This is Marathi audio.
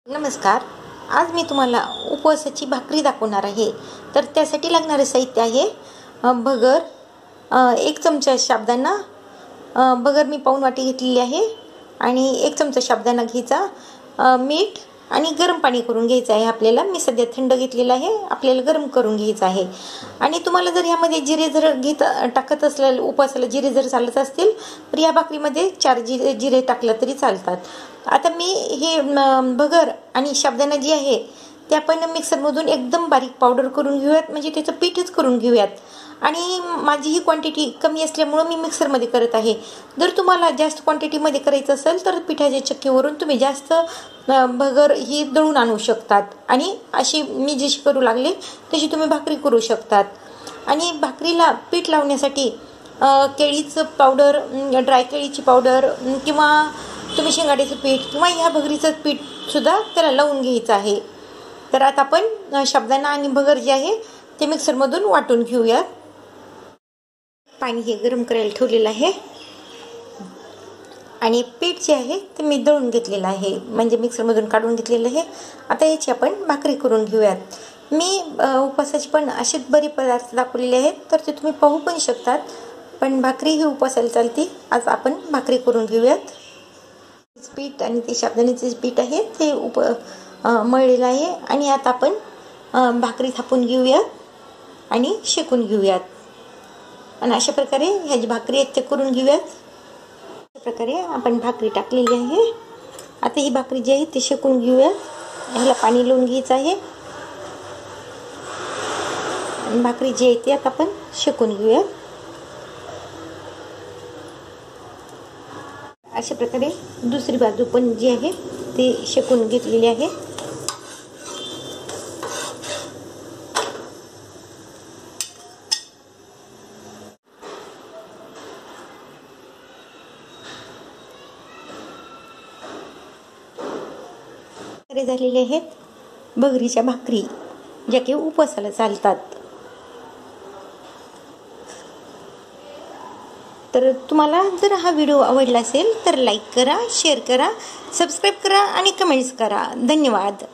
नमस्कार. आज मी तुम्हाला उपवासाची भाकरी दाखवणार आहे. तर त्यासाठी लागणारे साहित्य आहे भगर, 1 चमचा साबुदाणा, भगर मी पाऊण वाटी घेतलेली आहे आणि 1 चमचा साबुदाणा घ्यायचा, मीठ आणि गरम पाणी करून घ्यायचं आहे आपल्याला. मी सध्या थंड घेतलेलं आहे, आपल्याला गरम करून घ्यायचं आहे. आणि तुम्हाला जर ह्यामध्ये जिरे जर टाकत असलेलं उपवासाला जिरे जर चालत असतील तर या भाकरीमध्ये 4 जिरे टाकलं तरी चालतात. आता मी हे भगर आणि साबुदाणा जी आहे ते आपण मिक्सरमधून एकदम बारीक पावडर करून घेऊयात, म्हणजे त्याचं पीठच करून घेऊयात. आणि माझी ही क्वांटिटी कमी असल्यामुळं मी मिक्सरमध्ये करत आहे. जर तुम्हाला जास्त क्वांटिटीमध्ये करायचं असेल तर पिठाच्या चक्कीवरून तुम्ही जास्त भगर ही दळून आणू शकतात आणि अशी मी जशी करू लागले तशी तुम्ही भाकरी करू शकतात. आणि भाकरीला पीठ लावण्यासाठी केळीचं पावडर, ड्राय केळीची पावडर किंवा तुम्ही शेंगाड्याचं पीठ किंवा ह्या भगरीचं पीठसुद्धा त्याला लावून घ्यायचं आहे. तर आता आपण साबुदाणा आणि भगर जे आहे ते मिक्सरमधून वाटून घेऊया. पाणी हे गरम करायला ठेवलेलं आहे आणि पीठ जे आहे ते मी दळून घेतलेलं आहे, म्हणजे मिक्सरमधून काढून घेतलेलं आहे. आता याची आपण भाकरी करून घेऊयात. मी उपवासाचे पण असेच बरे पदार्थ दाखवलेले आहेत, तर ते तुम्ही पाहू पण शकतात. पण भाकरी ही उपवासाला चालते. आज आपण भाकरी करून घेऊयात. पीठ आणि ते साबुदाण्याचे पीठ आहे ते मळलेलं आहे आणि आता आपण भाकरी थापून घेऊयात आणि शेकून घेऊयात. आणि अशा प्रकारे ह्याची भाकरी आहेत ते करून घेऊयात. अशा प्रकारे आपण भाकरी टाकलेली आहे. आता ही भाकरी जी आहे ती शेकून घेऊयात. ह्याला पाणी लावून घ्यायचं आहे आणि भाकरी जी आहे ती आता आपण शेकून घेऊयात. अशा प्रकारे दुसरी बाजू पण जी आहे ती शेकून घेतलेली आहे. झालेले आहेत भगरीच्या भाकरी, ज्या की उपवासाला चालतात. तर तुम्हाला जर हा व्हिडिओ आवडला असेल तर लाईक करा, शेअर करा, सबस्क्राईब करा आणि कमेंट्स करा. धन्यवाद.